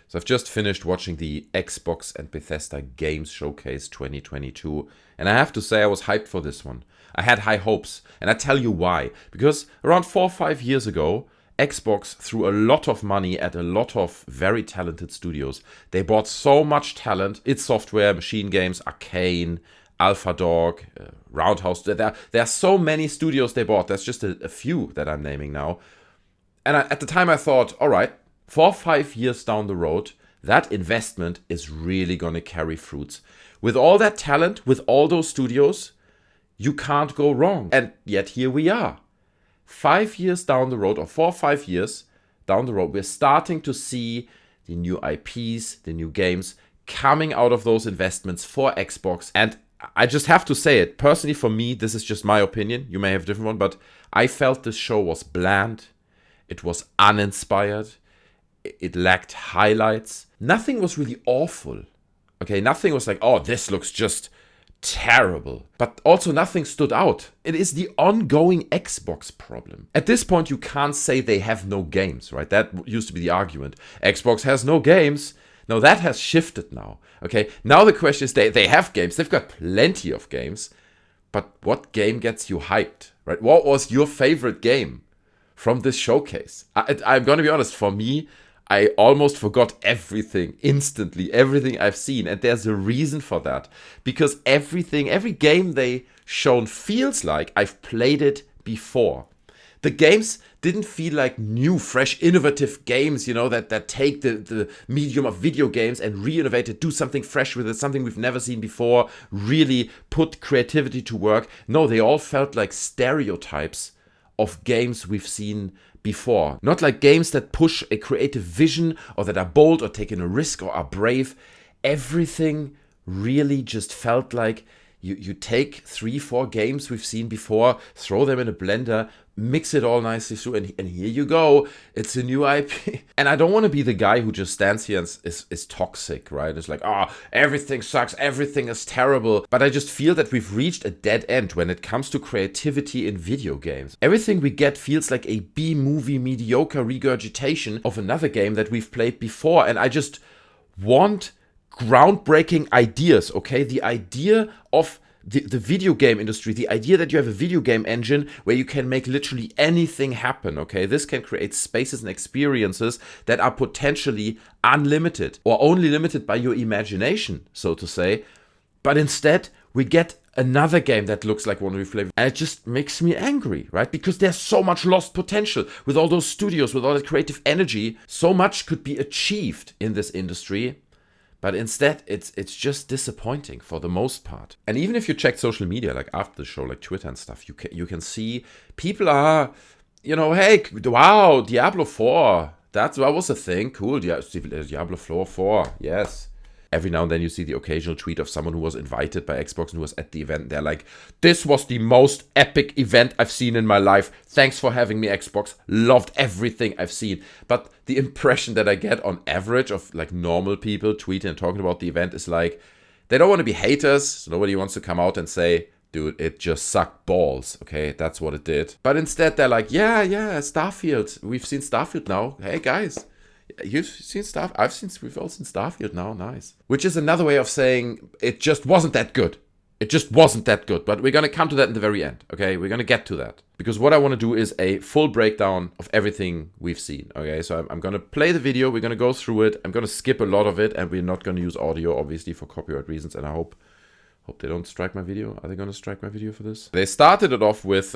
So I've just finished watching the Xbox and Bethesda Games Showcase 2022, and I have to say I was hyped for this one. I had high hopes, and I tell you why. Because around 4 or 5 years ago, Xbox threw a lot of money at a lot of very talented studios. They bought so much talent, id Software, MachineGames, Arkane, Alpha Dog, Roundhouse. There are so many studios they bought. There's just a few that I'm naming now. And at the time I thought, all right, 4 or 5 years down the road, that investment is really going to carry fruits. With all that talent, with all those studios, you can't go wrong. And yet here we are. 5 years down the road, or 4 or 5 years down the road, we're starting to see the new IPs, the new games coming out of those investments for Xbox. And I just have to say it, personally for me, this is just my opinion, you may have a different one, but I felt this show was bland, it was uninspired, it lacked highlights. Nothing was really awful, okay? Nothing was like, oh, this looks just terrible. But also nothing stood out. It is the ongoing Xbox problem. At this point, you can't say they have no games, right? That used to be the argument. Xbox has no games. No, that has shifted now, okay? Now the question is, they have games. They've got plenty of games. But what game gets you hyped, right? What was your favorite game from this showcase? I'm going to be honest, for me, I almost forgot everything instantly, everything I've seen. And there's a reason for that. Because every game they shown feels like I've played it before. The games didn't feel like new, fresh, innovative games, you know, that take the medium of video games and re-innovate it, do something fresh with it, something we've never seen before, really put creativity to work. No, they all felt like stereotypes of games we've seen before. Not like games that push a creative vision or that are bold or taking a risk or are brave. Everything really just felt like you take 3, 4 games we've seen before, throw them in a blender, mix it all nicely through, and here you go. It's a new IP. And I don't want to be the guy who just stands here and is toxic, right? It's like, everything sucks, everything is terrible. But I just feel that we've reached a dead end when it comes to creativity in video games. Everything we get feels like a B-movie mediocre regurgitation of another game that we've played before. And I just want groundbreaking ideas, okay? The idea of the video game industry, the idea that you have a video game engine where you can make literally anything happen, okay? This can create spaces and experiences that are potentially unlimited or only limited by your imagination, so to say. But instead, we get another game that looks like one we've played. And it just makes me angry, right? Because there's so much lost potential with all those studios, with all that creative energy. So much could be achieved in this industry. But instead, it's just disappointing for the most part. And even if you check social media, like after the show, like Twitter and stuff, you can see people are, you know, hey, wow, Diablo 4, that was a thing, cool, Diablo 4, yes. Every now and then you see the occasional tweet of someone who was invited by Xbox and who was at the event. They're like, this was the most epic event I've seen in my life. Thanks for having me, Xbox. Loved everything I've seen. But the impression that I get on average of like normal people tweeting and talking about the event is like, they don't want to be haters. So nobody wants to come out and say, dude, it just sucked balls. Okay, that's what it did. But instead they're like, yeah, Starfield. We've seen Starfield now. Hey, guys. You've seen we've all seen Starfield now, nice. Which is another way of saying it just wasn't that good. It just wasn't that good. But we're going to come to that in the very end, okay? We're going to get to that. Because what I want to do is a full breakdown of everything we've seen, okay? So I'm going to play the video, we're going to go through it, I'm going to skip a lot of it, and we're not going to use audio, obviously, for copyright reasons, and I hope they don't strike my video. Are they going to strike my video for this? They started it off with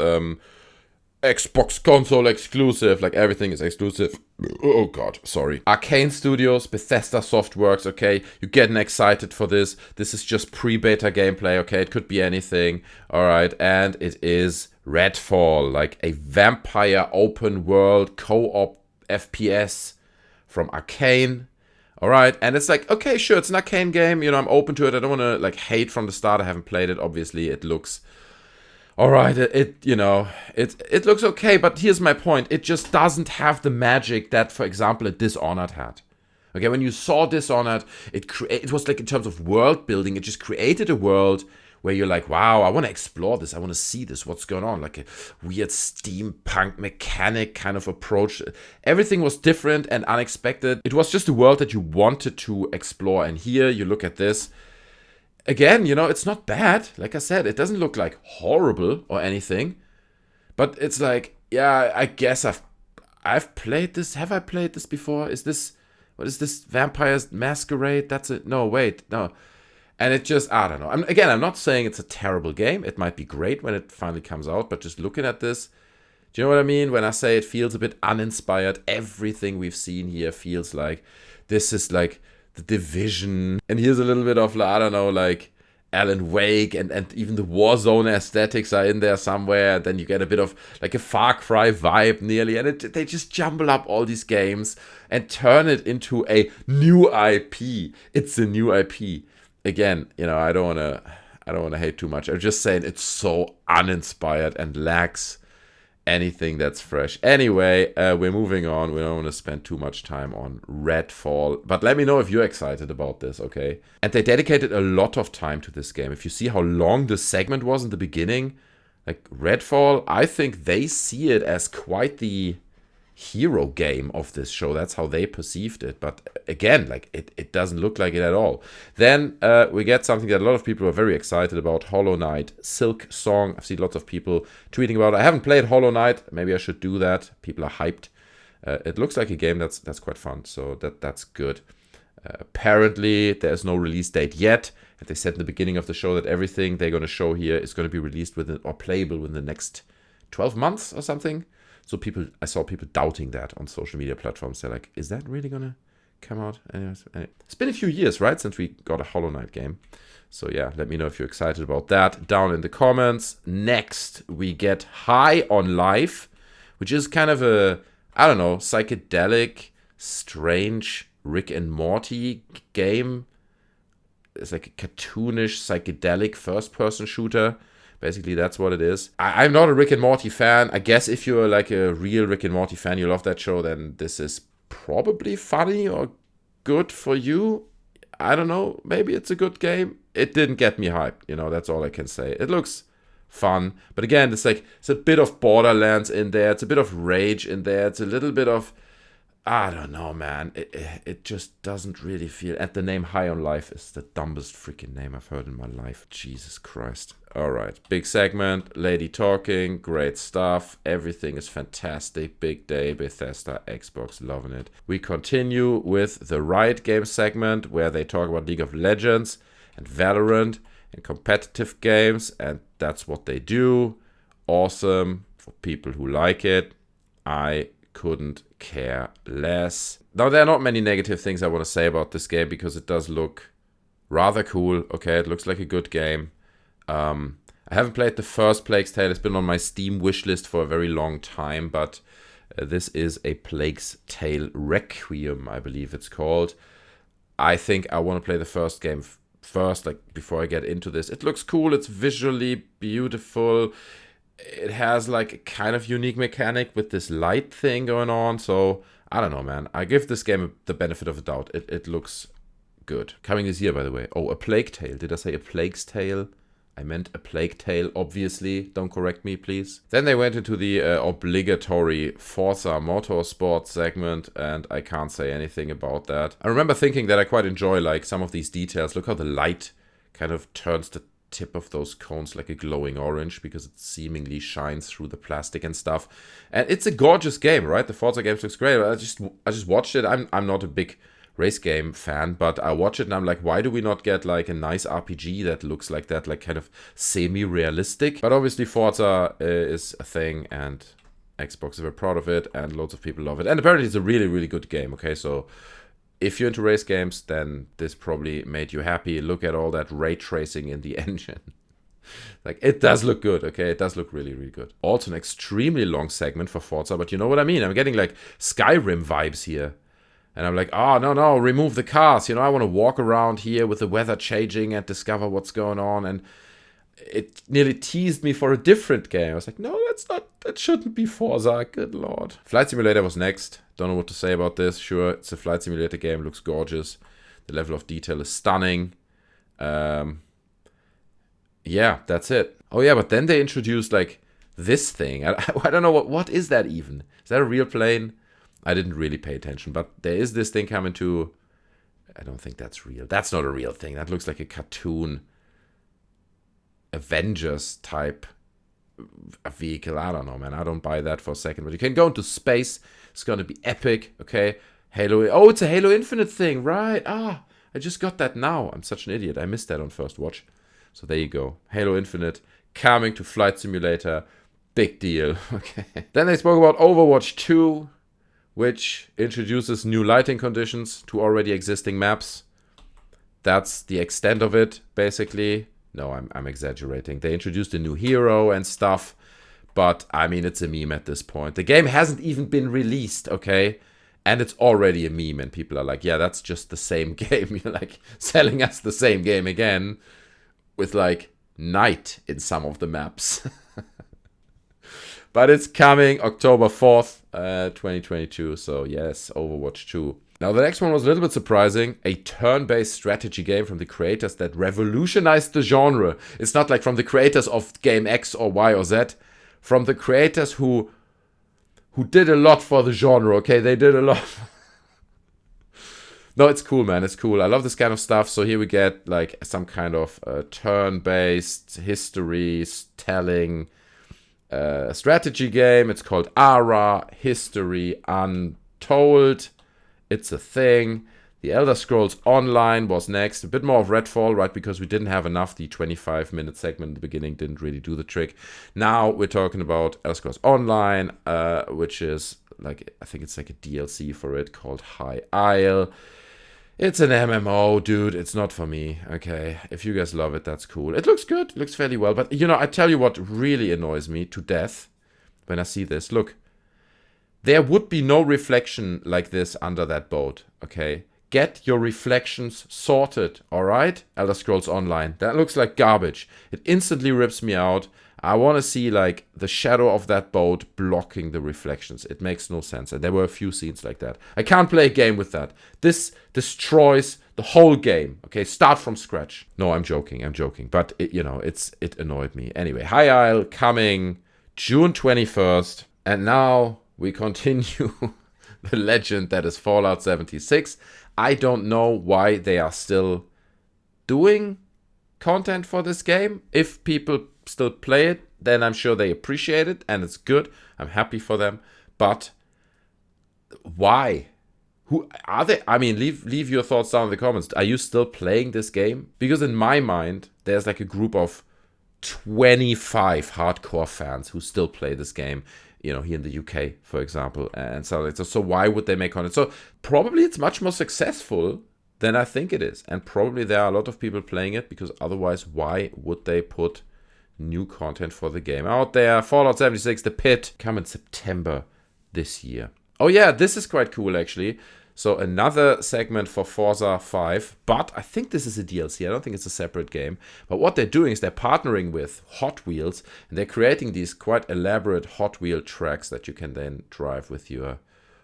Xbox console exclusive, like everything is exclusive. Oh god, sorry. Arkane Studios, Bethesda Softworks, okay? You're getting excited for this. This is just pre-beta gameplay, okay? It could be anything, alright? And it is Redfall, like a vampire open world co-op FPS from Arkane. Alright, and it's like, okay, sure, it's an Arkane game, you know, I'm open to it. I don't want to like hate from the start. I haven't played it, obviously. It looks alright, it looks okay, but here's my point. It just doesn't have the magic that, for example, a Dishonored had. Okay, when you saw Dishonored, it was like in terms of world building, it just created a world where you're like, wow, I want to explore this. I want to see this. What's going on? Like a weird steampunk mechanic kind of approach. Everything was different and unexpected. It was just a world that you wanted to explore. And here you look at this. Again, you know, it's not bad. Like I said, it doesn't look like horrible or anything. But it's like, yeah, I guess I've played this. Have I played this before? What is this? Vampire's Masquerade? That's it. No, wait, no. And it just, I don't know. I'm not saying it's a terrible game. It might be great when it finally comes out, but just looking at this, do you know what I mean? When I say it feels a bit uninspired, everything we've seen here feels like this is like The Division. And here's a little bit of, I don't know, like Alan Wake, and even the Warzone aesthetics are in there somewhere. Then you get a bit of like a Far Cry vibe nearly, and they just jumble up all these games and turn it into a new IP. It's a new IP. Again, you know, I don't wanna hate too much. I'm just saying it's so uninspired and lacks anything that's fresh. Anyway, we're moving on. We don't want to spend too much time on Redfall, but let me know if you're excited about this, okay? And they dedicated a lot of time to this game. If you see how long the segment was in the beginning, like Redfall, I think they see it as quite the hero game of this show. That's how they perceived it. But again, like it doesn't look like it at all. Then we get something that a lot of people are very excited about, Hollow Knight Silksong. I've seen lots of people tweeting about it. I haven't played Hollow Knight. Maybe I should do that. People are hyped. It looks like a game that's quite fun, so that's good. Apparently, there's no release date yet. And they said in the beginning of the show that everything they're going to show here is going to be released within or playable within the next 12 months or something. So I saw people doubting that on social media platforms. They're like, is that really going to come out? Anyways, it's been a few years, right, since we got a Hollow Knight game. So yeah, let me know if you're excited about that down in the comments. Next, we get High on Life, which is kind of a, I don't know, psychedelic, strange Rick and Morty game. It's like a cartoonish, psychedelic first-person shooter. Basically, that's what it is. I'm not a Rick and Morty fan. I guess if you're like a real Rick and Morty fan, you love that show, then this is probably funny or good for you. I don't know. Maybe it's a good game. It didn't get me hyped. You know, that's all I can say. It looks fun. But again, it's a bit of Borderlands in there. It's a bit of Rage in there. It's a little bit of, I don't know, man. It just doesn't really feel... And the name High on Life is the dumbest freaking name I've heard in my life. Jesus Christ. All right. Big segment. Lady talking. Great stuff. Everything is fantastic. Big day. Bethesda. Xbox. Loving it. We continue with the Riot Games segment where they talk about League of Legends and Valorant and competitive games. And that's what they do. Awesome for people who like it. I couldn't care less. Now, there are not many negative things I want to say about this game because it does look rather cool. Okay, it looks like a good game. I haven't played the first Plague's Tale. It's been on my Steam wishlist for a very long time, but this is a Plague's Tale Requiem, I believe it's called. I think I want to play the first game first, like before I get into this. It looks cool. It's visually beautiful. It has like a kind of unique mechanic with this light thing going on. So, I don't know, man. I give this game the benefit of the doubt. It looks good. Coming this year, by the way. Oh, a Plague Tale. Did I say a Plague's Tale? I meant a Plague Tale, obviously. Don't correct me, please. Then they went into the obligatory Forza Motorsport segment, and I can't say anything about that. I remember thinking that I quite enjoy like some of these details. Look how the light kind of turns the tip of those cones like a glowing orange because it seemingly shines through the plastic and stuff. And it's a gorgeous game, right? The Forza games looks great. I just watched it. I'm not a big race game fan, but I watch it and I'm like, why do we not get like a nice RPG that looks like that, like kind of semi-realistic? But obviously Forza is a thing and Xbox is very proud of it and loads of people love it. And apparently it's a really, really good game, okay? So if you're into race games, then this probably made you happy. Look at all that ray tracing in the engine. Like, it does look good, okay? It does look really, really good. Also an extremely long segment for Forza, but you know what I mean? I'm getting like Skyrim vibes here. And I'm like, oh, no, remove the cars. You know, I want to walk around here with the weather changing and discover what's going on. And it nearly teased me for a different game. I was like, no, that shouldn't be Forza. Good Lord. Flight Simulator was next. Don't know what to say about this. Sure, it's a Flight Simulator game. Looks gorgeous. The level of detail is stunning. Yeah, Yeah, that's it. Oh yeah, but then they introduced like this thing. I don't know what is that even? Is that a real plane? I didn't really pay attention, but there is this thing coming to. I don't think that's real. That's not a real thing. That looks like a cartoon Avengers type a vehicle. I don't know, man. I don't buy that for a second. But you can go into space. It's gonna be epic. Okay, Halo. Oh, it's a Halo Infinite thing, right? I just got that now. I'm such an idiot. I missed that on first watch. So there you go. Halo Infinite coming to Flight Simulator. Big deal. Okay. Then they spoke about Overwatch 2, which introduces new lighting conditions to already existing maps. That's the extent of it, basically. No, I'm exaggerating. They introduced a new hero and stuff, but I mean, it's a meme at this point. The game hasn't even been released, okay? And it's already a meme, and people are like, yeah, that's just the same game. You're like selling us the same game again with like night in some of the maps. But it's coming October 4th, 2022. So yes, Overwatch 2. Now the next one was a little bit surprising. A turn-based strategy game from the creators that revolutionized the genre. It's not like from the creators of game X or Y or Z. From the creators who did a lot for the genre, okay? They did a lot. No, it's cool, man. It's cool. I love this kind of stuff. So here we get like some kind of turn-based history telling strategy game. It's called Ara History Untold. It's a thing. The Elder Scrolls Online was next. A bit more of Redfall, right? Because we didn't have enough. The 25-minute segment in the beginning didn't really do the trick. Now we're talking about Elder Scrolls Online, which is like, I think it's like a DLC for it called High Isle. It's an MMO, dude. It's not for me. Okay. If you guys love it, that's cool. It looks good. It looks fairly well. But, I tell you what really annoys me to death when I see this. Look. There would be no reflection like this under that boat, okay? Get your reflections sorted, alright? Elder Scrolls Online. That looks like garbage. It instantly rips me out. I want to see, like, the shadow of that boat blocking the reflections. It makes no sense. And there were a few scenes like that. I can't play a game with that. This destroys the whole game, okay? Start from scratch. No, I'm joking. But, it annoyed me. Anyway, High Isle coming June 21st. And now we continue the legend that is Fallout 76. I don't know why they are still doing content for this game. If people still play it, then I'm sure they appreciate it and it's good. I'm happy for them. But why? Who are they? I mean, leave your thoughts down in the comments. Are you still playing this game? Because in my mind, there's like a group of 25 hardcore fans who still play this game. Here in the UK, for example, and so why would they make content? So probably it's much more successful than I think it is, and probably there are a lot of people playing it because otherwise, why would they put new content for the game out there? Fallout 76, The Pit, come in September this year. Oh yeah, this is quite cool actually. So another segment for Forza 5, but I think this is a DLC. I don't think it's a separate game. But what they're doing is they're partnering with Hot Wheels, and they're creating these quite elaborate Hot Wheel tracks that you can then drive with your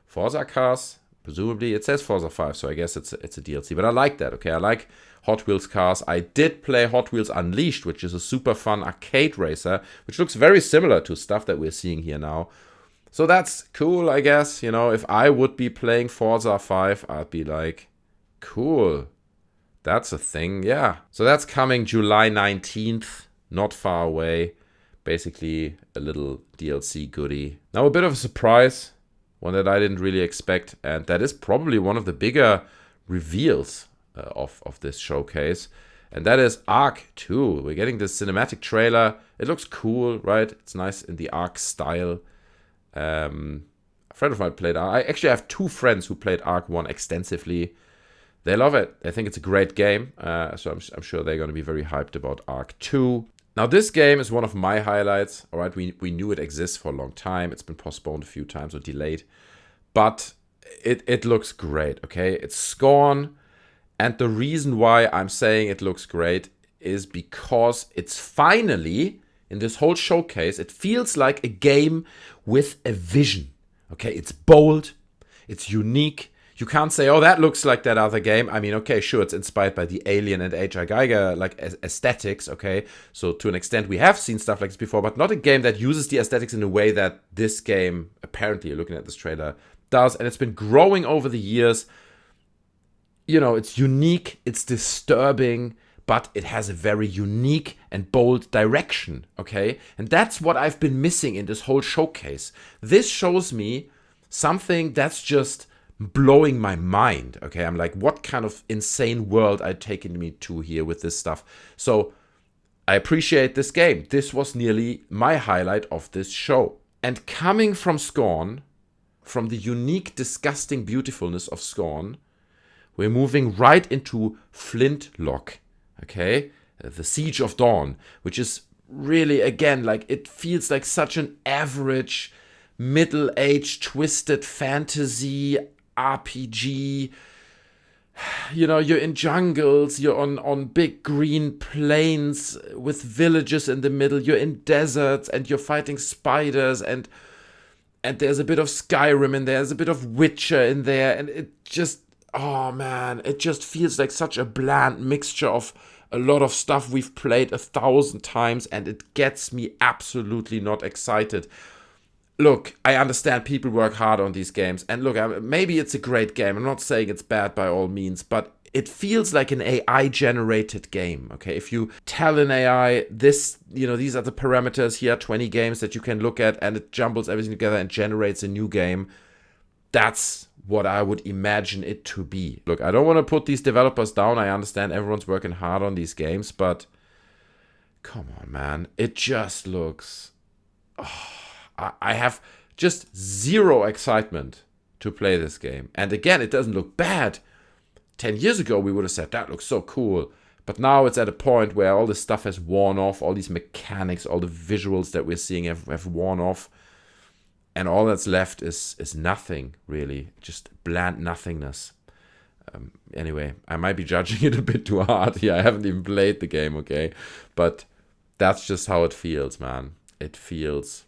Forza cars. Presumably, it says Forza 5, so I guess it's a DLC. But I like that, okay? I like Hot Wheels cars. I did play Hot Wheels Unleashed, which is a super fun arcade racer, which looks very similar to stuff that we're seeing here now. So that's cool, I guess. If I would be playing Forza 5, I'd be like, cool. That's a thing, yeah. So that's coming July 19th, not far away. Basically, a little DLC goodie. Now, a bit of a surprise, one that I didn't really expect, and that is probably one of the bigger reveals of this showcase. And that is Ark 2. We're getting this cinematic trailer. It looks cool, right? It's nice in the Ark style. A friend of mine played Ark. I actually have two friends who played Ark 1 extensively. They love it. They think it's a great game. So I'm sure they're going to be very hyped about Ark 2. Now, this game is one of my highlights. All right, we knew it exists for a long time. It's been postponed a few times or delayed. But it looks great, okay? It's Scorn. And the reason why I'm saying it looks great is because it's finally, in this whole showcase, it feels like a game with a vision. Okay, it's bold, it's unique. You can't say, oh, that looks like that other game. I mean, okay, sure, it's inspired by the Alien and H.R. Geiger like aesthetics, okay? So to an extent, we have seen stuff like this before, but not a game that uses the aesthetics in a way that this game, apparently, looking at this trailer, does. And it's been growing over the years. You know, it's unique, it's disturbing, but it has a very unique and bold direction, okay? And that's what I've been missing in this whole showcase. This shows me something that's just blowing my mind, okay? I'm like, what kind of insane world I've taken me to here with this stuff? So I appreciate this game. This was nearly my highlight of this show. And coming from Scorn, from the unique, disgusting beautifulness of Scorn, we're moving right into Flintlock, okay? The Siege of Dawn, which is really, again, like, it feels like such an average, middle-aged, twisted fantasy RPG. You know, you're in jungles, you're on big green plains with villages in the middle, you're in deserts, and you're fighting spiders, and there's a bit of Skyrim in there, there's a bit of Witcher in there, and it just... Oh man, it just feels like such a bland mixture of a lot of stuff we've played 1,000 times, and it gets me absolutely not excited. Look, I understand people work hard on these games, and look, maybe it's a great game. I'm not saying it's bad by all means, but it feels like an AI-generated game, okay? If you tell an AI, this, you know, these are the parameters, here are 20 games that you can look at, and it jumbles everything together and generates a new game, that's what I would imagine it to be. Look, I don't want to put these developers down. I understand everyone's working hard on these games, but come on, man. It just looks... Oh, I have just zero excitement to play this game. And again, it doesn't look bad. 10 years ago, we would have said, that looks so cool. But now it's at a point where all this stuff has worn off. All these mechanics, all the visuals that we're seeing have worn off. And all that's left is nothing, really. Just bland nothingness. Anyway, I might be judging it a bit too hard here. I haven't even played the game, okay? But that's just how it feels, man. It feels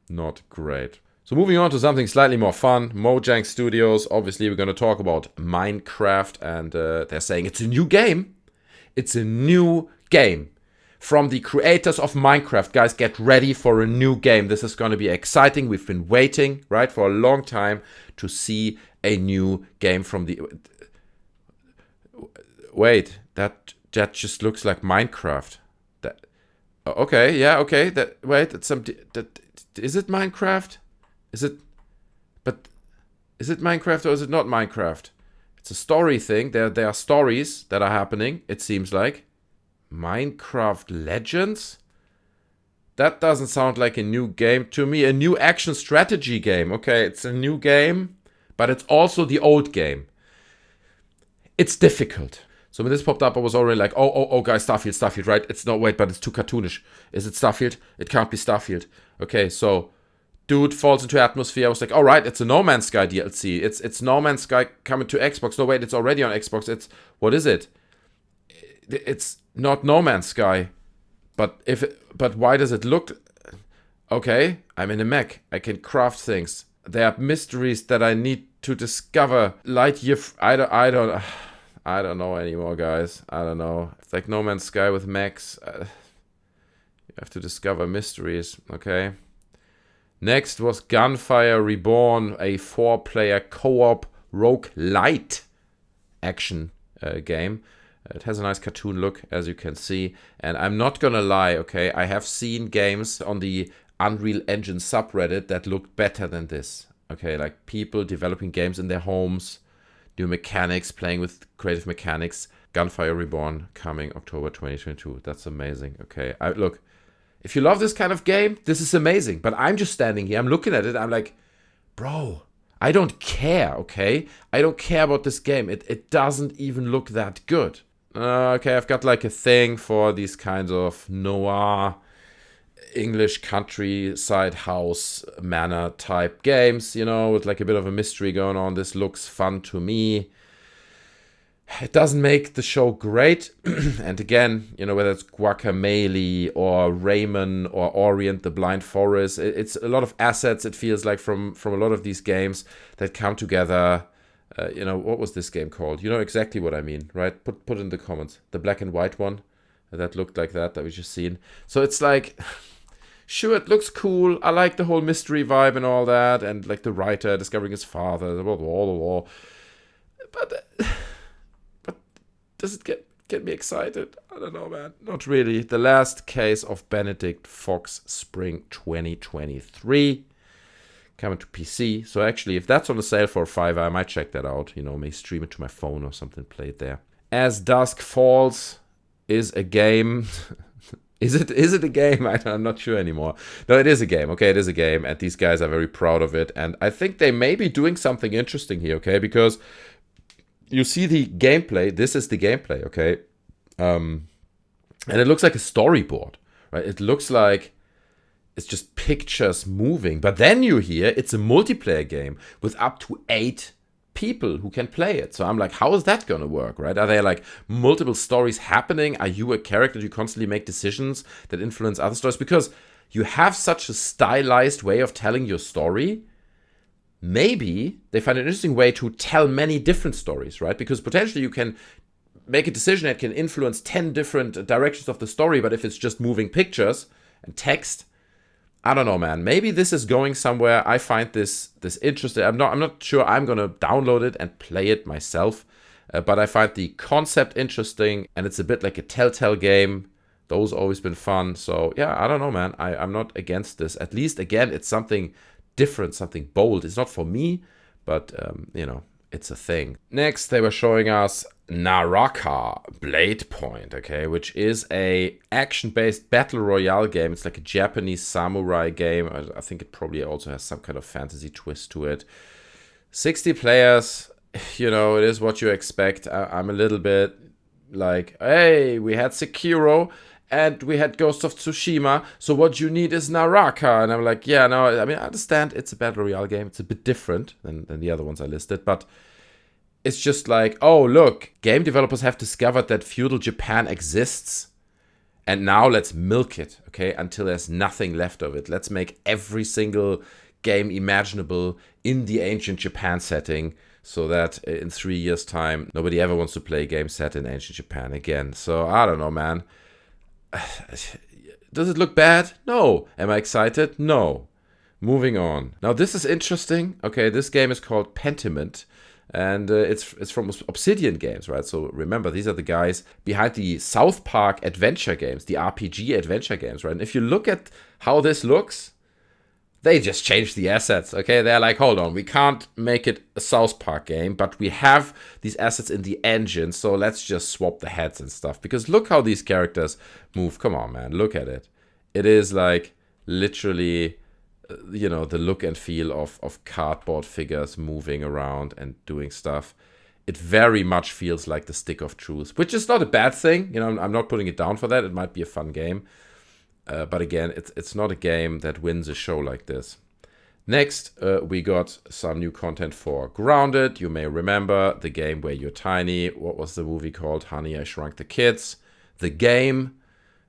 not great. So moving on to something slightly more fun. Mojang Studios. Obviously, we're going to talk about Minecraft. And they're saying it's a new game. It's a new game. From the creators of Minecraft. Guys, get ready for a new game. This is going to be exciting. We've been waiting, right, for a long time to see a new game from the... Wait, that just looks like Minecraft. That... Okay, yeah, okay. Wait, that's some... Is it Minecraft? Is it... But... Is it Minecraft or is it not Minecraft? It's a story thing. There are stories that are happening, it seems like. Minecraft Legends? That doesn't sound like a new game to me. A new action strategy game. Okay, it's a new game, but it's also the old game. It's difficult. So when this popped up, I was already like, oh, guys, Starfield, right? It's not, wait, but it's too cartoonish. Is it Starfield? It can't be Starfield. Okay, so dude falls into atmosphere. I was like, all right, it's a No Man's Sky DLC. It's No Man's Sky coming to Xbox. No, wait, it's already on Xbox. What is it? It's not No Man's Sky, but why does it look... Okay, I'm in a mech. I can craft things. There are mysteries that I need to discover. Lightyear... I don't know anymore, guys. I don't know. It's like No Man's Sky with mechs. You have to discover mysteries, okay? Next was Gunfire Reborn, a 4-player co-op roguelite action game. It has a nice cartoon look, as you can see. And I'm not gonna lie, okay? I have seen games on the Unreal Engine subreddit that looked better than this. Okay, like people developing games in their homes, new mechanics, playing with creative mechanics. Gunfire Reborn coming October 2022. That's amazing, okay? Look, if you love this kind of game, this is amazing. But I'm just standing here, I'm looking at it, I'm like, bro, I don't care, okay? I don't care about this game. It doesn't even look that good. Okay, I've got like a thing for these kinds of noir, English countryside house manor type games, you know, with like a bit of a mystery going on. This looks fun to me. It doesn't make the show great. And again, you know, whether it's Guacamelee or Rayman or Orient the Blind Forest, it's a lot of assets, it feels like, from a lot of these games that come together. You know, what was this game called? You know exactly what I mean, right? Put in the comments. The black and white one that looked like that we just seen. So it's like, sure, it looks cool. I like the whole mystery vibe and all that, and like the writer discovering his father, blah, blah, blah, blah. But does it get me excited? I don't know, man. Not really. The Last Case of Benedict Fox, spring 2023. Coming to PC. So actually, if that's on the sale for $5, I might check that out. You know, may stream it to my phone or something, play it there. As Dusk Falls is a game. Is it a game? I'm not sure anymore. No, it is a game. Okay, it is a game. And these guys are very proud of it. And I think they may be doing something interesting here, okay? Because you see the gameplay. This is the gameplay, okay? And it looks like a storyboard, right? It looks like it's just pictures moving. But then you hear it's a multiplayer game with up to 8 people who can play it. So I'm like, how is that going to work, right? Are there like multiple stories happening? Are you a character? Do you constantly make decisions that influence other stories? Because you have such a stylized way of telling your story. Maybe they find an interesting way to tell many different stories, right? Because potentially you can make a decision that can influence 10 different directions of the story. But if it's just moving pictures and text, I don't know, man. Maybe this is going somewhere. I find this interesting. I'm not sure I'm gonna download it and play it myself, but I find the concept interesting, and it's a bit like a Telltale game. Those always been fun. So yeah, I don't know, man. I'm not against this. At least again, it's something different, something bold. It's not for me, but you know, it's a thing. Next, they were showing us Naraka Blade Point, okay, which is a action-based battle royale game. It's like a Japanese samurai game. I think it probably also has some kind of fantasy twist to it. 60 players, you know, it is what you expect. I'm a little bit like, hey, we had Sekiro and we had Ghost of Tsushima, so what you need is Naraka. And I'm like, yeah, no, I mean, I understand it's a battle royale game. It's a bit different than the other ones I listed, but it's just like, oh, look, game developers have discovered that feudal Japan exists, and now let's milk it, okay, until there's nothing left of it. Let's make every single game imaginable in the ancient Japan setting, so that in 3 years' time, nobody ever wants to play a game set in ancient Japan again. So, I don't know, man. Does it look bad? No. Am I excited? No. Moving on. Now, this is interesting. Okay, this game is called Pentiment. And it's from Obsidian Games, right? So remember, these are the guys behind the South Park adventure games, the RPG adventure games, right? And if you look at how this looks, they just changed the assets, okay? They're like, hold on, we can't make it a South Park game, but we have these assets in the engine, so let's just swap the heads and stuff. Because look how these characters move. Come on, man, look at it. It is like literally, you know, the look and feel of cardboard figures moving around and doing stuff. It very much feels like the Stick of Truth, which is not a bad thing. You know, I'm not putting it down for that. It might be a fun game. But again, it's not a game that wins a show like this. Next, we got some new content for Grounded. You may remember the game where you're tiny. What was the movie called? Honey, I Shrunk the Kids. The game.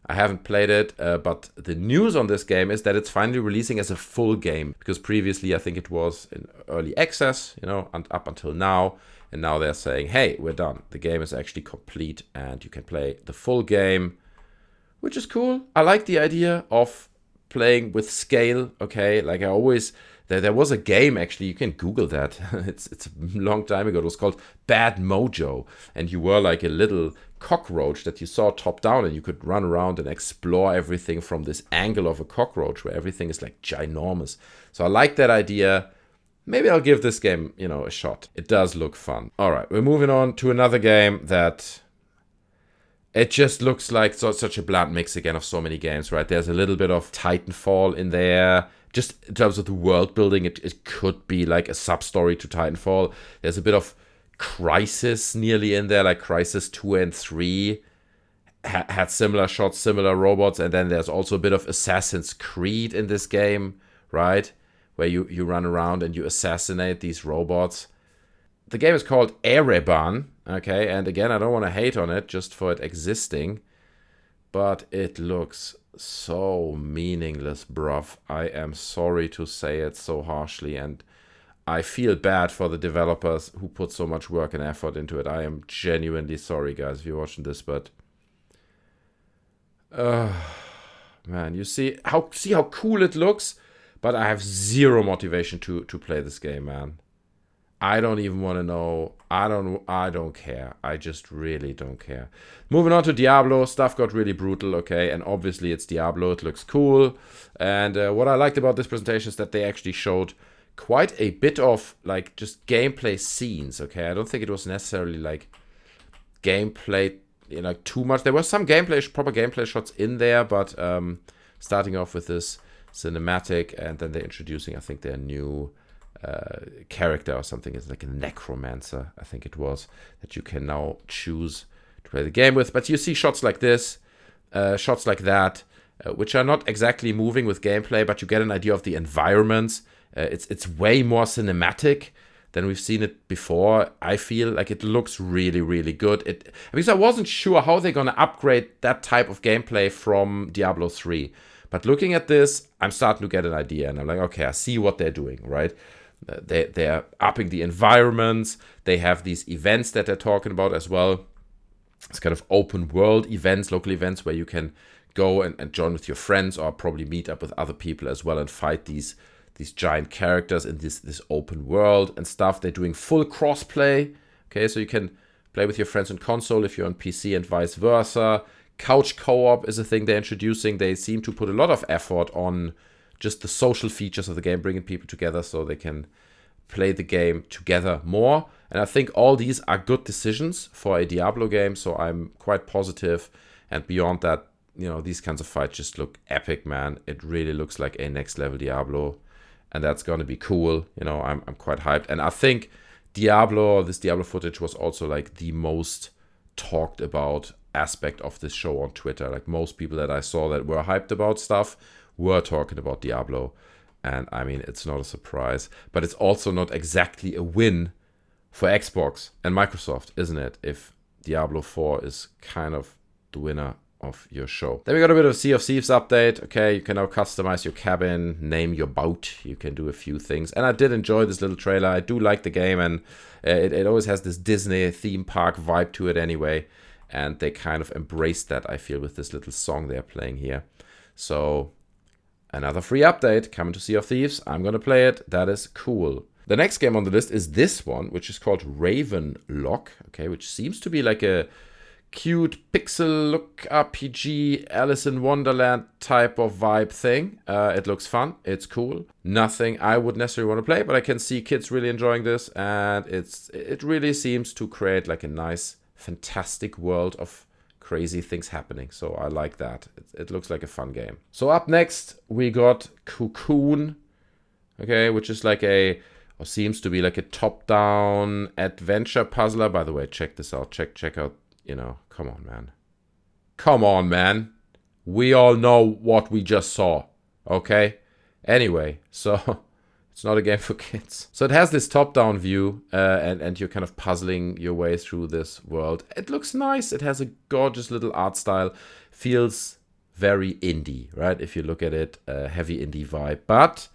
I haven't played it, but the news on this game is that it's finally releasing as a full game. Because previously, I think it was in early access, you know, and up until now. And now they're saying, hey, we're done. The game is actually complete and you can play the full game, which is cool. I like the idea of playing with scale, okay? Like I always, there was a game actually, you can Google that. it's a long time ago. It was called Bad Mojo. And you were like a little cockroach that you saw top down and you could run around and explore everything from this angle of a cockroach where everything is like ginormous. So I like that idea. Maybe I'll give this game, you know, a shot. It does look fun. All right, we're moving on to another game that it just looks like such a bland mix again of so many games, right? There's a little bit of Titanfall in there. Just in terms of the world building, it could be like a sub-story to Titanfall. There's a bit of Crysis nearly in there, like Crysis 2 and 3 had similar shots, similar robots. And then there's also a bit of Assassin's Creed in this game, right? Where you run around and you assassinate these robots. The game is called Ereban, okay? And again, I don't want to hate on it just for it existing, but it looks so meaningless, bruv. I am sorry to say it so harshly, and I feel bad for the developers who put so much work and effort into it. I am genuinely sorry, guys, if you're watching this, but man, you see how cool it looks, but I have zero motivation to play this game, man. I don't even want to know. I don't care. I just really don't care. Moving on to Diablo, stuff got really brutal, okay? And obviously it's Diablo, it looks cool. And what I liked about this presentation is that they actually showed quite a bit of, like, just gameplay scenes, okay? I don't think it was necessarily, like, gameplay, like, too much. There was some proper gameplay shots in there, but starting off with this cinematic, and then they're introducing, I think, their new character or something. It's like a necromancer, I think it was, that you can now choose to play the game with. But you see shots like this, shots like that, which are not exactly moving with gameplay, but you get an idea of the environments. It's way more cinematic than we've seen it before. I feel like it looks really, really good. Because I wasn't sure how they're going to upgrade that type of gameplay from Diablo 3. But looking at this, I'm starting to get an idea. And I'm like, okay, I see what they're doing, right? They're upping the environments. They have these events that they're talking about as well. It's kind of open world events, local events, where you can go and join with your friends, or probably meet up with other people as well and fight these giant characters in this open world and stuff. They're doing full crossplay. Okay, so you can play with your friends on console if you're on PC and vice versa. Couch co-op is a thing they're introducing. They seem to put a lot of effort on just the social features of the game, bringing people together so they can play the game together more. And I think all these are good decisions for a Diablo game, so I'm quite positive. And beyond that, these kinds of fights just look epic, man. It really looks like a next level Diablo, and that's going to be cool. I'm quite hyped. And I think this Diablo footage was also like the most talked about aspect of this show on Twitter. Like, most people that I saw that were hyped about stuff were talking about Diablo. And I mean, it's not a surprise, but it's also not exactly a win for Xbox and Microsoft, isn't it? If Diablo 4 is kind of the winner of your show. Then we got a bit of Sea of Thieves update. Okay, you can now customize your cabin, name your boat. You can do a few things. And I did enjoy this little trailer. I do like the game, and it always has this Disney theme park vibe to it anyway. And they kind of embraced that, I feel, with this little song they're playing here. So another free update coming to Sea of Thieves. I'm going to play it. That is cool. The next game on the list is this one, which is called Ravenlock, okay, which seems to be like a cute pixel look RPG, Alice in Wonderland type of vibe thing. It looks fun. It's cool. Nothing I would necessarily want to play, but I can see kids really enjoying this, and it really seems to create like a nice, fantastic world of crazy things happening. So I like that. It looks like a fun game. So up next, we got Cocoon, okay, which is like or seems to be like a top-down adventure puzzler. By the way, check this out. Check out, come on, man. Come on, man. We all know what we just saw, okay? Anyway, so it's not a game for kids. So it has this top-down view, and you're kind of puzzling your way through this world. It looks nice. It has a gorgeous little art style. Feels very indie, right? If you look at it, heavy indie vibe. But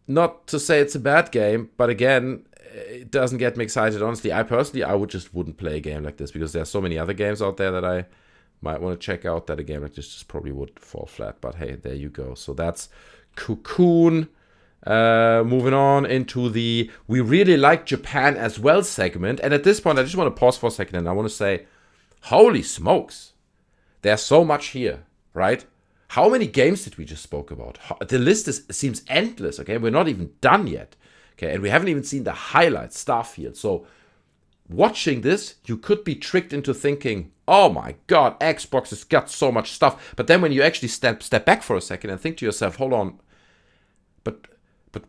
not to say it's a bad game, but again, it doesn't get me excited. Honestly, I wouldn't play a game like this, because there are so many other games out there that I might want to check out that a game like this just probably would fall flat. But hey, there you go. So that's Cocoon. Moving on into the we really like Japan as well segment. And at this point, I just want to pause for a second, and I want to say, holy smokes, there's so much here, right? How many games did we just spoke about? The list seems endless, okay? We're not even done yet, okay? And we haven't even seen the highlights, Starfield. So watching this, you could be tricked into thinking, oh my God, Xbox has got so much stuff. But then when you actually step back for a second and think to yourself, hold on, but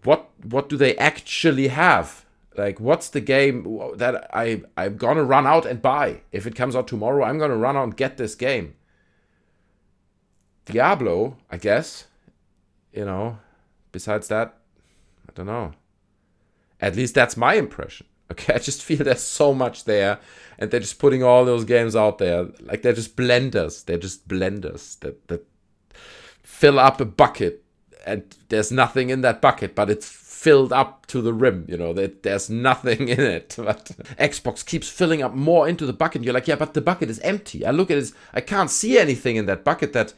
what do they actually have? Like, what's the game that I'm gonna run out and buy? If it comes out tomorrow, I'm gonna run out and get this game. Diablo, I guess. Besides that, I don't know. At least that's my impression. Okay, I just feel there's so much there, and they're just putting all those games out there. Like, they're just blenders. They're just blenders that fill up a bucket, and there's nothing in that bucket, but it's filled up to the rim, you know, there's nothing in it. But Xbox keeps filling up more into the bucket. You're like, yeah, but the bucket is empty. I look at it, I can't see anything in that bucket that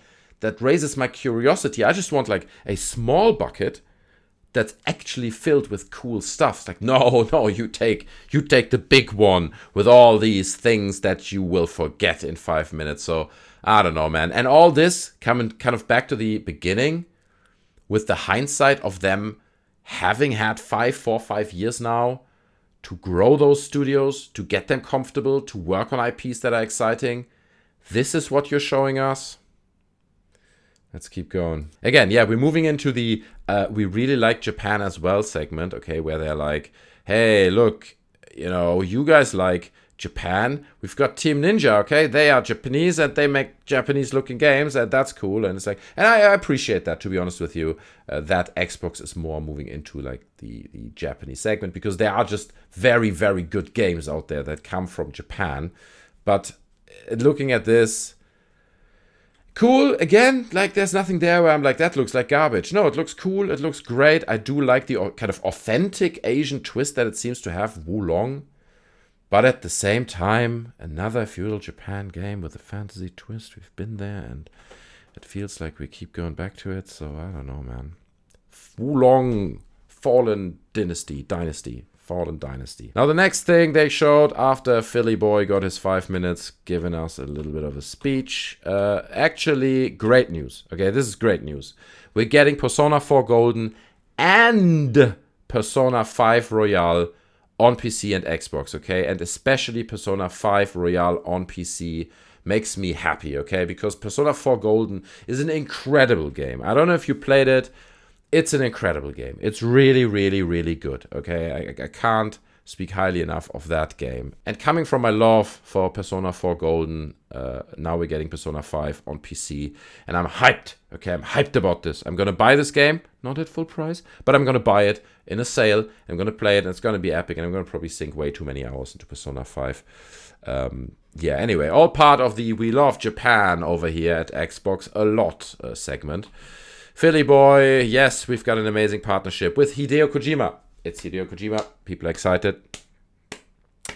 raises my curiosity. I just want like a small bucket that's actually filled with cool stuff. It's like, no, you take the big one with all these things that you will forget in 5 minutes. So I don't know, man. And all this coming kind of back to the beginning with the hindsight of them having had 4 or 5 years now to grow those studios, to get them comfortable, to work on IPs that are exciting. This is what you're showing us. Let's keep going. Again, yeah, we're moving into the we really like Japan as well segment, okay, where they're like, hey, look, you know, you guys like Japan. We've got Team Ninja, okay? They are Japanese and they make Japanese-looking games, and that's cool. And it's like, and I appreciate that, to be honest with you, that Xbox is more moving into like the Japanese segment, because there are just very, very good games out there that come from Japan. But looking at this, cool, again, like there's nothing there where I'm like, that looks like garbage. No, it looks cool, it looks great. I do like the kind of authentic Asian twist that it seems to have, Wulong. But at the same time, another feudal Japan game with a fantasy twist. We've been there, and it feels like we keep going back to it. So I don't know, man. Wulong, Fallen Dynasty. Fallen Dynasty. Now the next thing they showed after Philly Boy got his 5 minutes, giving us a little bit of a speech. Actually, great news. Okay, this is great news. We're getting Persona 4 Golden and Persona 5 Royale on PC and Xbox, okay? And especially Persona 5 Royale on PC makes me happy, okay? Because Persona 4 Golden is an incredible game. I don't know if you played it. It's an incredible game. It's really, really, really good, okay? I can't speak highly enough of that game. And coming from my love for Persona 4 Golden, now we're getting Persona 5 on PC. And I'm hyped, okay? I'm hyped about this. I'm going to buy this game, not at full price, but I'm going to buy it in a sale. I'm going to play it, and it's going to be epic, and I'm going to probably sink way too many hours into Persona 5. Yeah, anyway, all part of the We Love Japan over here at Xbox a lot segment. Philly Boy, yes, we've got an amazing partnership with Hideo Kojima. It's Hideo Kojima. People are excited.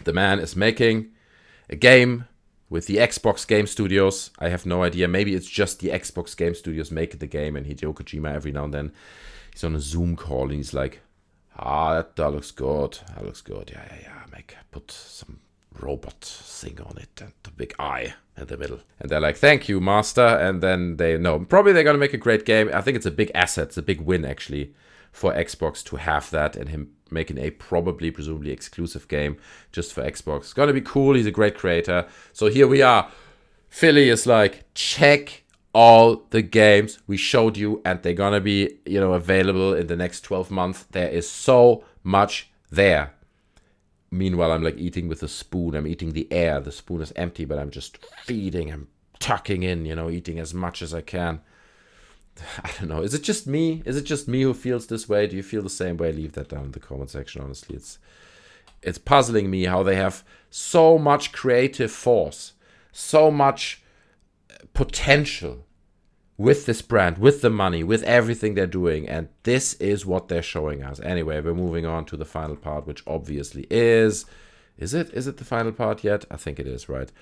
The man is making a game with the Xbox GameStudios. I have no idea. Maybe it's just the Xbox GameStudios making the game, and Hideo Kojima every now and then he's on a Zoom call and he's like, that looks good. That looks good. Yeah. Put some robot thing on it and the big eye in the middle. And they're like, thank you, master. And then they're going to make a great game. I think it's a big asset. It's a big win, actually, for Xbox to have that and him making a presumably exclusive game just for Xbox. It's going to be cool. He's a great creator. So here we are. Philly is like, check all the games we showed you, and they're going to be, available in the next 12 months. There is so much there. Meanwhile, I'm like eating with a spoon. I'm eating the air. The spoon is empty, but I'm just feeding. I'm tucking in, eating as much as I can. I don't know. Is it just me? Is it just me who feels this way? Do you feel the same way? Leave that down in the comment section, honestly. It's puzzling me how they have so much creative force, so much potential with this brand, with the money, with everything they're doing, and this is what they're showing us. Anyway, we're moving on to the final part, which obviously is it the final part yet? I think it is, right?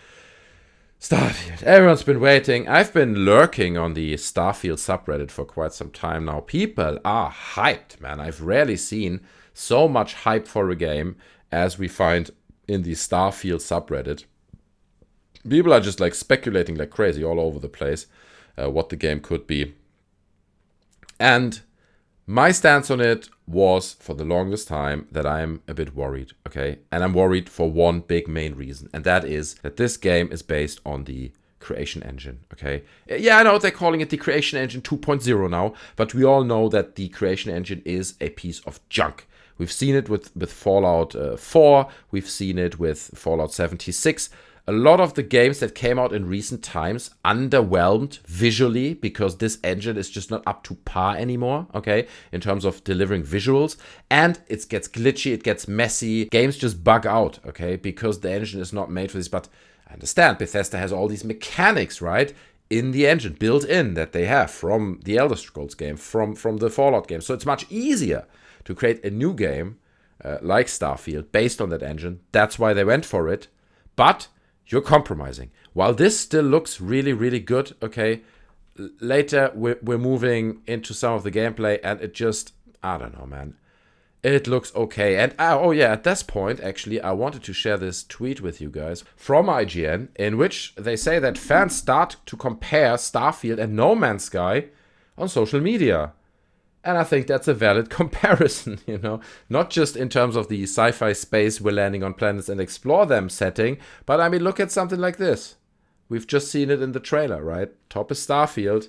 Starfield. Everyone's been waiting. I've been lurking on the Starfield subreddit for quite some time now. People are hyped, man. I've rarely seen so much hype for a game as we find in the Starfield subreddit. People are just like speculating like crazy all over the place what the game could be. And my stance on it was for the longest time that I'm a bit worried, okay? And I'm worried for one big main reason, and that is that this game is based on the Creation Engine, okay? Yeah, I know they're calling it the Creation Engine 2.0 now, but we all know that the Creation Engine is a piece of junk. We've seen it with Fallout 4, we've seen it with Fallout 76. A lot of the games that came out in recent times underwhelmed visually because this engine is just not up to par anymore, okay, in terms of delivering visuals. And it gets glitchy, it gets messy. Games just bug out, okay, because the engine is not made for this. But I understand Bethesda has all these mechanics, right, in the engine, built in, that they have from the Elder Scrolls game, from the Fallout game. So it's much easier to create a new game like Starfield based on that engine. That's why they went for it. But you're compromising. While this still looks really, really good, okay, later we're moving into some of the gameplay and it just, I don't know, man. It looks okay. And at this point, actually, I wanted to share this tweet with you guys from IGN, in which they say that fans start to compare Starfield and No Man's Sky on social media. And I think that's a valid comparison, not just in terms of the sci-fi space we're landing on planets and explore them setting, but I mean, look at something like this. We've just seen it in the trailer, right? Top is Starfield,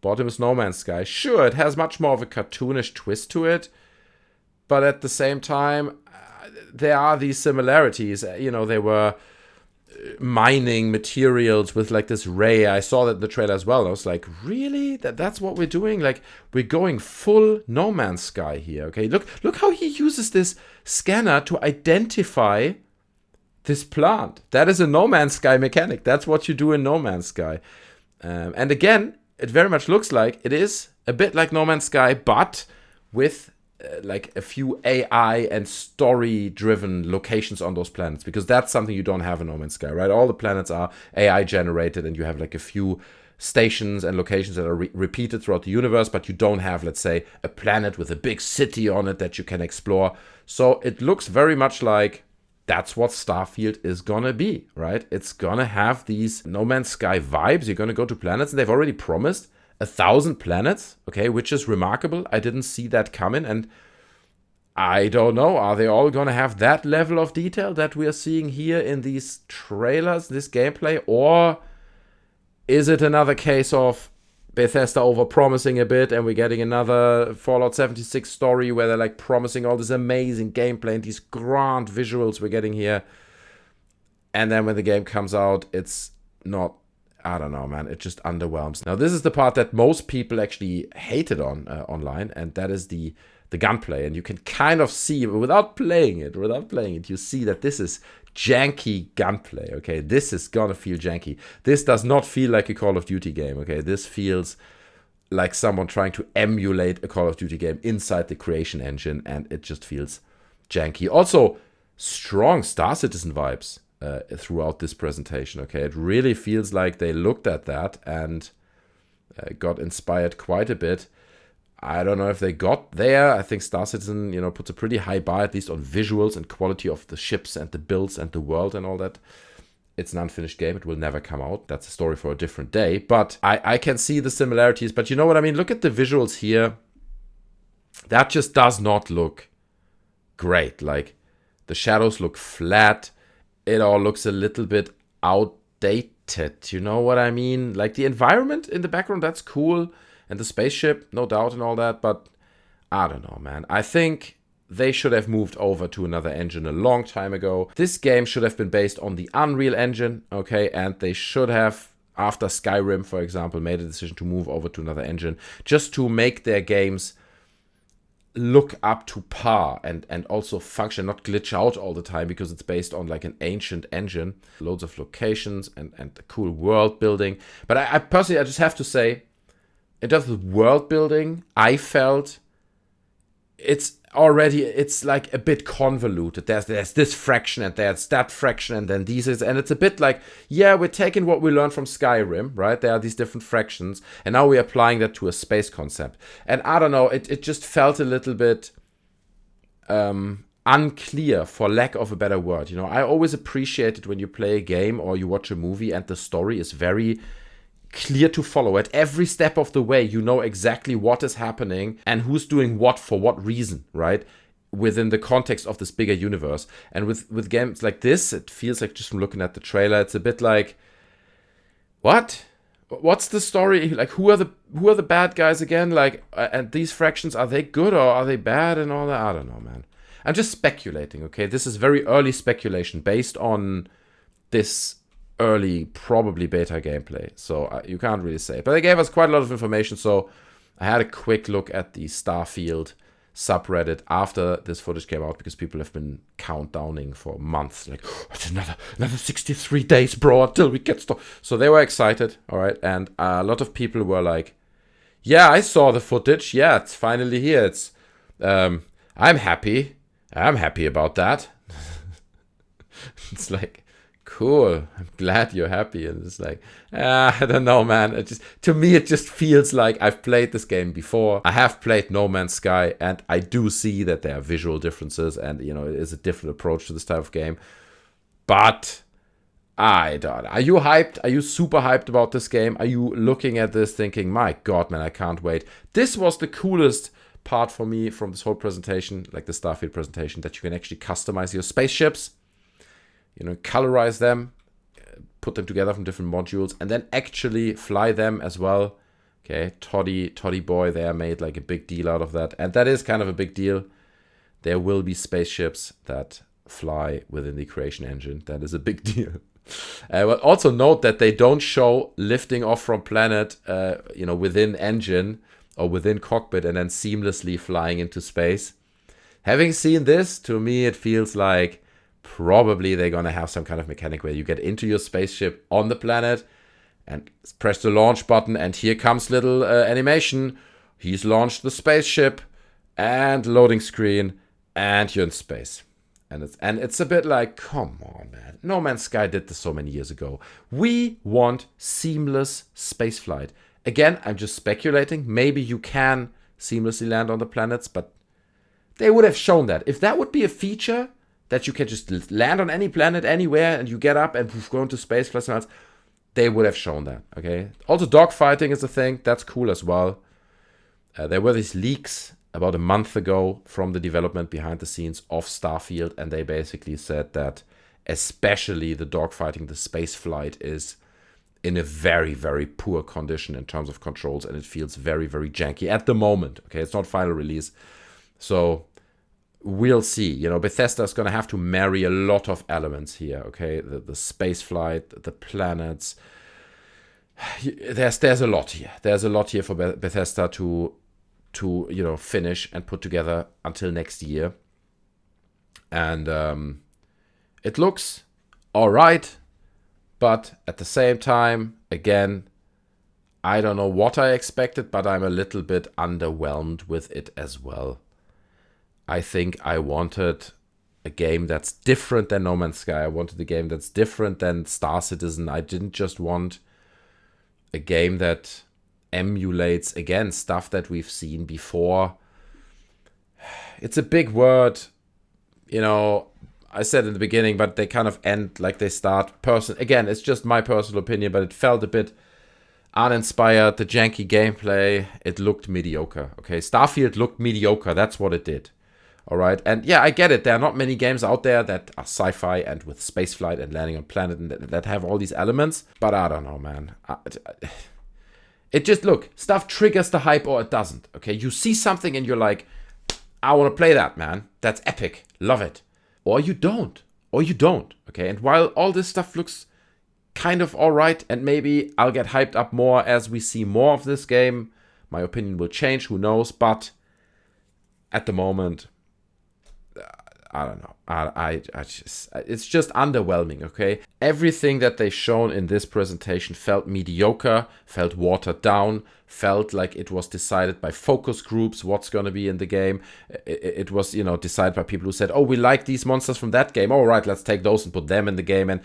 bottom is No Man's Sky. Sure, it has much more of a cartoonish twist to it, but at the same time, there are these similarities. They were mining materials with like this ray. I saw that in the trailer as well. I was like, really? That's what we're doing? Like, we're going full No Man's Sky here. Okay, look how he uses this scanner to identify this plant. That is a No Man's Sky mechanic. That's what you do in No Man's Sky. And again, it very much looks like it is a bit like No Man's Sky, but with like a few AI and story-driven locations on those planets, because that's something you don't have in No Man's Sky, right? All the planets are AI generated, and you have like a few stations and locations that are repeated throughout the universe, but you don't have, let's say, a planet with a big city on it that you can explore. So it looks very much like that's what Starfield is gonna be, right? It's gonna have these No Man's Sky vibes. You're gonna go to planets, and they've already promised 1,000 planets, okay, which is remarkable. I didn't see that coming, and I don't know, are they all gonna have that level of detail that we are seeing here in these trailers, this gameplay, or is it another case of Bethesda over-promising a bit and we're getting another Fallout 76 story where they're like promising all this amazing gameplay and these grand visuals we're getting here, and then when the game comes out, it's not, I don't know, man. It just underwhelms. Now, this is the part that most people actually hated on online, and that is the gunplay. And you can kind of see, without playing it, you see that this is janky gunplay, okay? This is gonna feel janky. This does not feel like a Call of Duty game, okay? This feels like someone trying to emulate a Call of Duty game inside the creation engine, and it just feels janky. Also, strong Star Citizen vibes throughout this presentation, okay? It really feels like they looked at that and got inspired quite a bit. I don't know if they got there. I think Star Citizen, puts a pretty high bar, at least on visuals and quality of the ships and the builds and the world and all that. It's an unfinished game. It will never come out. That's a story for a different day. But I can see the similarities. But you know what I mean? Look at the visuals here. That just does not look great. Like, the shadows look flat. It all looks a little bit outdated. You know what I mean? Like, the environment in the background, that's cool. And the spaceship, no doubt, and all that. But I don't know, man. I think they should have moved over to another engine a long time ago. This game should have been based on the Unreal Engine, okay? And they should have, after Skyrim, for example, made a decision to move over to another engine just to make their games look up to par and also function, not glitch out all the time, because it's based on like an ancient engine. Loads of locations and the cool world building. But I personally, I just have to say, in terms of world building, I felt it's like a bit convoluted. There's this fraction and there's that fraction and then these is, and it's a bit like, yeah, we're taking what we learned from Skyrim, right? There are these different fractions, and now we're applying that to a space concept. And I don't know, it just felt a little bit unclear, for lack of a better word. I always appreciate it when you play a game or you watch a movie and the story is very clear to follow. At every step of the way, you know exactly what is happening and who's doing what for what reason, right? Within the context of this bigger universe. And with games like this, it feels like, just from looking at the trailer, it's a bit like, what? What's the story? Like, who are the bad guys again? Like, and these fractions, are they good or are they bad and all that? I don't know, man. I'm just speculating, okay? This is very early speculation based on this early, probably beta gameplay, so you can't really say. But they gave us quite a lot of information, so I had a quick look at the Starfield subreddit after this footage came out, because people have been countdowning for months, like, oh, it's another 63 days, bro, until we get stuff. So they were excited, all right, and a lot of people were like, yeah, I saw the footage, yeah, it's finally here, it's I'm happy. I'm happy about that. It's like, cool. I'm glad you're happy. And it's like, I don't know, man. To me, it just feels like I've played this game before. I have played No Man's Sky, and I do see that there are visual differences, and it is a different approach to this type of game. But I don't. Are you hyped? Are you super hyped about this game? Are you looking at this thinking, my God, man, I can't wait? This was the coolest part for me from this whole presentation, like the Starfield presentation, that you can actually customize your spaceships, colorize them, put them together from different modules, and then actually fly them as well. Okay, Toddy boy there made like a big deal out of that, and that is kind of a big deal. There will be spaceships that fly within the creation engine. That is a big deal. But also note that they don't show lifting off from planet, within engine or within cockpit and then seamlessly flying into space. Having seen this, to me, it feels like probably they're going to have some kind of mechanic where you get into your spaceship on the planet and press the launch button, and here comes little animation. He's launched the spaceship and loading screen, and you're in space. And it's a bit like, come on, man. No Man's Sky did this so many years ago. We want seamless spaceflight. Again, I'm just speculating. Maybe you can seamlessly land on the planets, but they would have shown that. If that would be a feature that you can just land on any planet anywhere and you get up and go into space, they would have shown that, okay? Also, dogfighting is a thing. That's cool as well. There were these leaks about a month ago from the development behind the scenes of Starfield, and they basically said that especially the dogfighting, the space flight, is in a very, very poor condition in terms of controls, and it feels very, very janky at the moment. Okay, it's not final release, so we'll see. Bethesda is going to have to marry a lot of elements here. Okay, the space flight, the planets. There's a lot here. There's a lot here for Bethesda to finish and put together until next year. And it looks all right, but at the same time, again, I don't know what I expected, but I'm a little bit underwhelmed with it as well. I think I wanted a game that's different than No Man's Sky. I wanted a game that's different than Star Citizen. I didn't just want a game that emulates, again, stuff that we've seen before. It's a big word, I said in the beginning, but they kind of end like they start. Again, it's just my personal opinion, but it felt a bit uninspired. The janky gameplay, it looked mediocre. Okay, Starfield looked mediocre. That's what it did. All right, and yeah, I get it. There are not many games out there that are sci-fi and with spaceflight and landing on planet and that have all these elements. But I don't know, man. It just, look, stuff triggers the hype or it doesn't. Okay, you see something and you're like, I want to play that, man. That's epic. Love it. Or you don't. Okay, and while all this stuff looks kind of all right, and maybe I'll get hyped up more as we see more of this game, my opinion will change, who knows, but at the moment, I don't know. It's just underwhelming, okay? Everything that they've shown in this presentation felt mediocre, felt watered down, felt like it was decided by focus groups what's going to be in the game. It was, decided by people who said, oh, we like these monsters from that game. All right, let's take those and put them in the game. And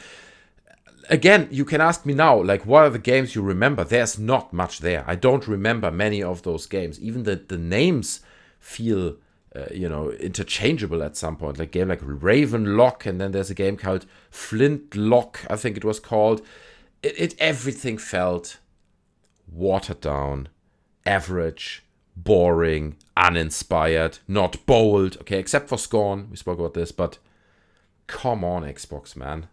again, you can ask me now, like, what are the games you remember? There's not much there. I don't remember many of those games. Even the names feel interchangeable at some point, like a game like Ravenlock, and then there's a game called Flintlock, I think it was called. Everything felt watered down, average, boring, uninspired, not bold, okay, except for Scorn, we spoke about this, but come on, Xbox, man.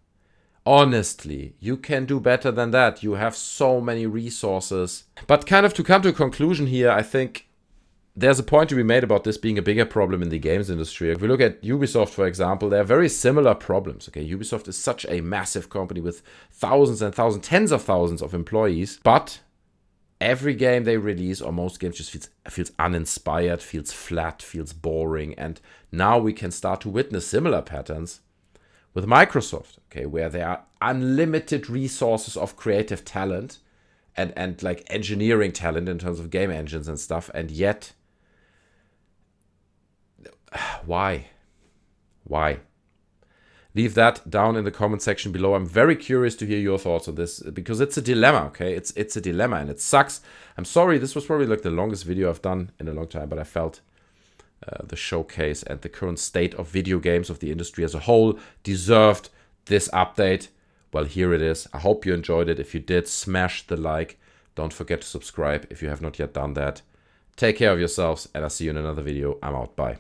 Honestly, you can do better than that. You have so many resources. But kind of to come to a conclusion here, I think there's a point to be made about this being a bigger problem in the games industry. If we look at Ubisoft, for example, there are very similar problems. Okay, Ubisoft is such a massive company with thousands and thousands, tens of thousands of employees, but every game they release, or most games, just feels uninspired, feels flat, feels boring. And now we can start to witness similar patterns with Microsoft, okay, where there are unlimited resources of creative talent and like engineering talent in terms of game engines and stuff, and yet Why? Why? Leave that down in the comment section below. I'm very curious to hear your thoughts on this because it's a dilemma, okay? It's a dilemma and it sucks. I'm sorry, this was probably like the longest video I've done in a long time, but I felt the showcase and the current state of video games of the industry as a whole deserved this update. Well, here it is. I hope you enjoyed it. If you did, smash the like. Don't forget to subscribe if you have not yet done that. Take care of yourselves, and I'll see you in another video. I'm out. Bye.